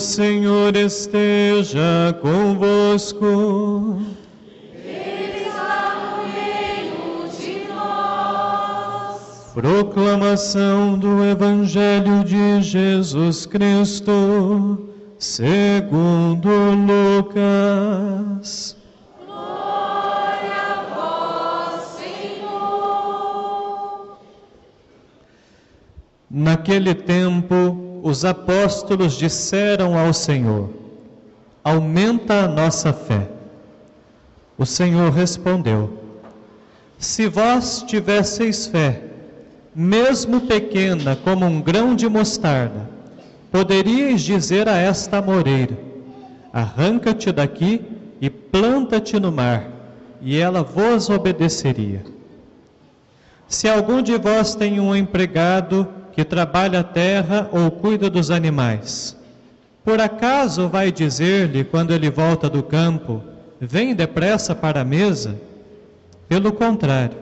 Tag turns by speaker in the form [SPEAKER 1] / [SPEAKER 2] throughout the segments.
[SPEAKER 1] Senhor esteja convosco.
[SPEAKER 2] Ele está no meio de nós.
[SPEAKER 1] Proclamação do Evangelho de Jesus Cristo, segundo Lucas.
[SPEAKER 2] Glória a vós, Senhor.
[SPEAKER 1] Naquele tempo, os apóstolos disseram ao Senhor: aumenta a nossa fé. O Senhor respondeu: se vós tivesseis fé, mesmo pequena como um grão de mostarda, poderíeis dizer a esta amoreira: arranca-te daqui e planta-te no mar, e ela vos obedeceria. Se algum de vós tem um empregado que trabalha a terra ou cuida dos animais, por acaso vai dizer-lhe, quando ele volta do campo: vem depressa para a mesa? Pelo contrário,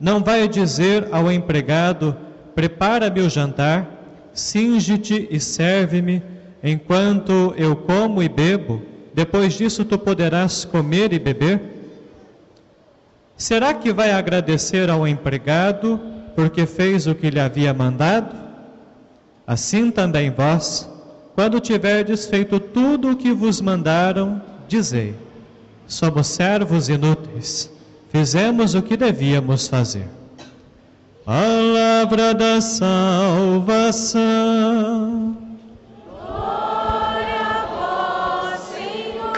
[SPEAKER 1] não vai dizer ao empregado: prepara-me o jantar, cinge-te e serve-me, enquanto eu como e bebo, depois disso tu poderás comer e beber? Será que vai agradecer ao empregado porque fez o que lhe havia mandado? Assim também vós, quando tiverdes feito tudo o que vos mandaram, dizei: somos servos inúteis, fizemos o que devíamos fazer. Palavra da salvação.
[SPEAKER 2] Glória a vós, Senhor.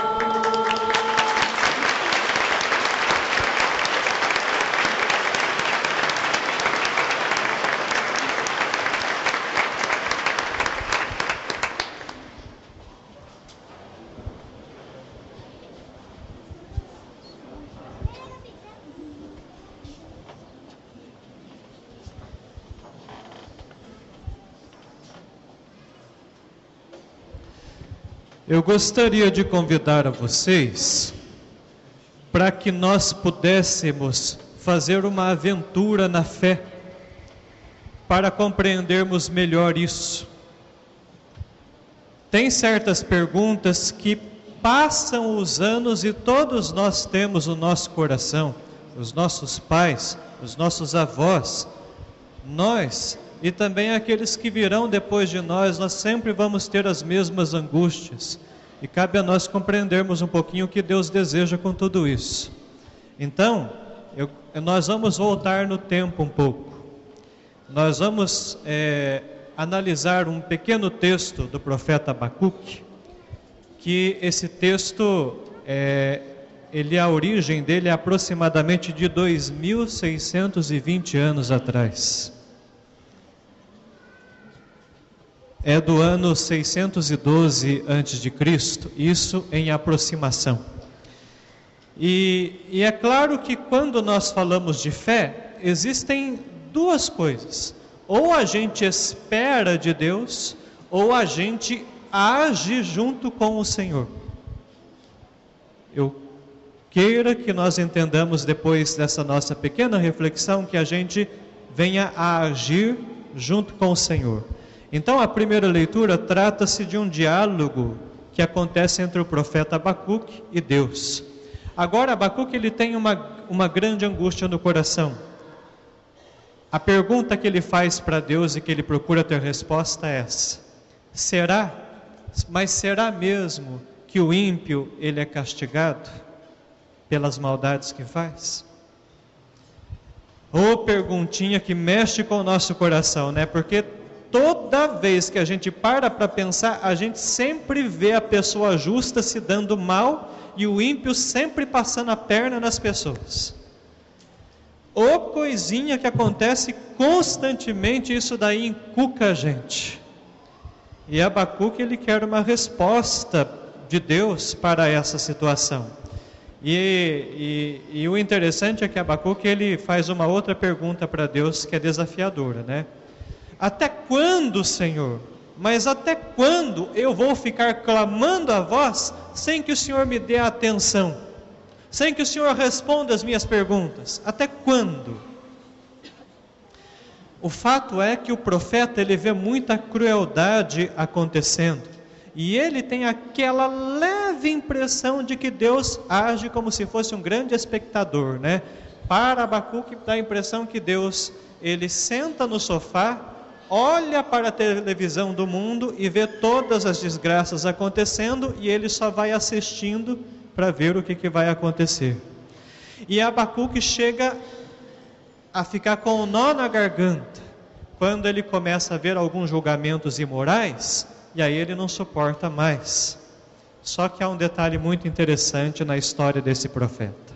[SPEAKER 1] Eu gostaria de convidar a vocês para que nós pudéssemos fazer uma aventura na fé, para compreendermos melhor isso. Tem certas perguntas que passam os anos e todos nós temos no nosso coração, os nossos pais, os nossos avós, nós e também aqueles que virão depois de nós sempre vamos ter as mesmas angústias. E cabe a nós compreendermos um pouquinho o que Deus deseja com tudo isso. Então, nós vamos voltar no tempo um pouco. Nós vamos analisar um pequeno texto do profeta Abacuque, que esse texto, a origem dele é aproximadamente de 2620 anos atrás. É do ano 612 a.C., isso em aproximação. E é claro que quando nós falamos de fé, existem duas coisas: ou a gente espera de Deus, ou a gente age junto com o Senhor. Eu queira que nós entendamos depois dessa nossa pequena reflexão que a gente venha a agir junto com o Senhor. Então a primeira leitura trata-se de um diálogo que acontece entre o profeta Abacuque e Deus. Agora Abacuque ele tem uma grande angústia no coração. A pergunta que ele faz para Deus e que ele procura ter resposta é essa: será mesmo que o ímpio ele é castigado pelas maldades que faz? Ô perguntinha que mexe com o nosso coração, né? Porque toda vez que a gente para pensar, a gente sempre vê a pessoa justa se dando mal e o ímpio sempre passando a perna nas pessoas. Ô coisinha que acontece constantemente, isso daí encuca a gente. E Abacuque ele quer uma resposta de Deus para essa situação. E o interessante é que Abacuque ele faz uma outra pergunta para Deus que é desafiadora, né? Até quando, Senhor? Mas até quando eu vou ficar clamando a vós sem que o Senhor me dê atenção? Sem que o Senhor responda as minhas perguntas? Até quando? O fato é que o profeta ele vê muita crueldade acontecendo. E ele tem aquela leve impressão de que Deus age como se fosse um grande espectador, né? Para Abacuque dá a impressão que Deus, ele senta no sofá, olha para a televisão do mundo e vê todas as desgraças acontecendo e ele só vai assistindo para ver o que vai acontecer. E Abacuque chega a ficar com um nó na garganta quando ele começa a ver alguns julgamentos imorais, e aí ele não suporta mais. Só que há um detalhe muito interessante na história desse profeta.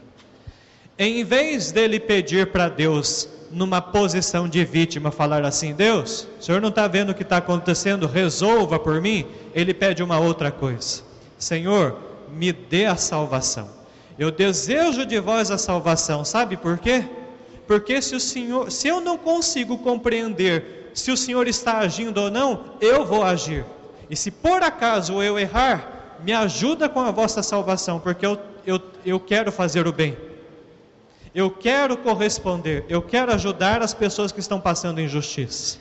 [SPEAKER 1] Em vez dele pedir para Deus, numa posição de vítima, falar assim: Deus, o Senhor não está vendo o que está acontecendo, resolva por mim. Ele pede uma outra coisa: Senhor, me dê a salvação. Eu desejo de vós a salvação. Sabe por quê? Porque se eu não consigo compreender se o Senhor está agindo ou não, eu vou agir. E se por acaso eu errar, me ajuda com a vossa salvação, porque eu quero fazer o bem. Eu quero corresponder, eu quero ajudar as pessoas que estão passando injustiça.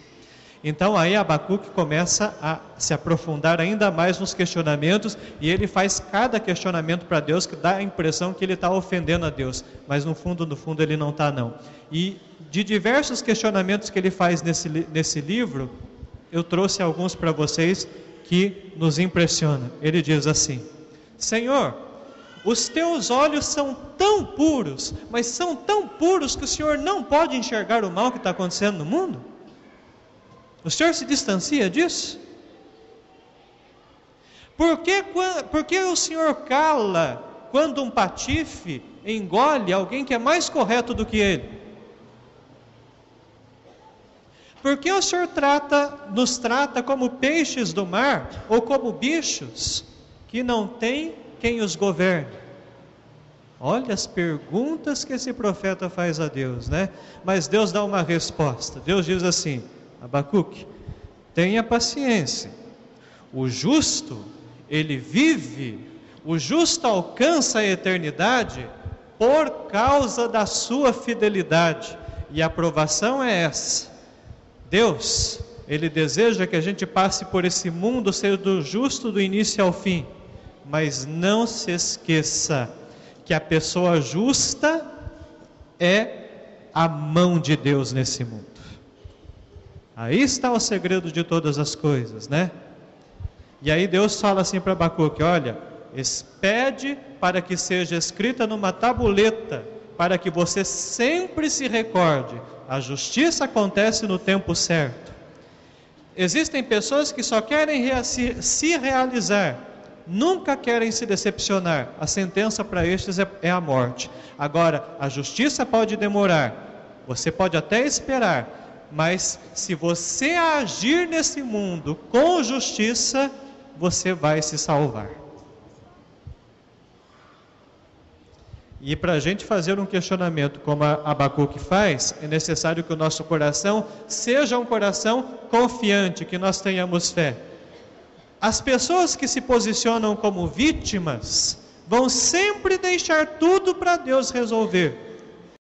[SPEAKER 1] Então aí Abacuque começa a se aprofundar ainda mais nos questionamentos, e ele faz cada questionamento para Deus que dá a impressão que ele está ofendendo a Deus, mas no fundo ele não está não. E de diversos questionamentos que ele faz nesse livro, eu trouxe alguns para vocês que nos impressionam. Ele diz assim: Senhor, os teus olhos são tão puros, mas são tão puros que o Senhor não pode enxergar o mal que está acontecendo no mundo? O Senhor se distancia disso? Por que o Senhor cala quando um patife engole alguém que é mais correto do que ele? Por que o Senhor nos trata como peixes do mar, ou como bichos que não tem quem os governe? Olha as perguntas que esse profeta faz a Deus, né? Mas Deus dá uma resposta. Deus diz assim: Abacuque, tenha paciência. O justo, ele vive, o justo alcança a eternidade por causa da sua fidelidade. E a aprovação é essa: Deus, ele deseja que a gente passe por esse mundo sendo justo do início ao fim. Mas não se esqueça que a pessoa justa é a mão de Deus nesse mundo. Aí está o segredo de todas as coisas, né? E aí Deus fala assim para Abacuque: olha, pede para que seja escrita numa tabuleta, para que você sempre se recorde, a justiça acontece no tempo certo. Existem pessoas que só querem se realizar, nunca querem se decepcionar. A sentença para estes é a morte. Agora, a justiça pode demorar, você pode até esperar, mas se você agir nesse mundo com justiça, você vai se salvar. E para a gente fazer um questionamento como Abacuque faz, é necessário que o nosso coração seja um coração confiante, que nós tenhamos fé. As pessoas que se posicionam como vítimas vão sempre deixar tudo para Deus resolver.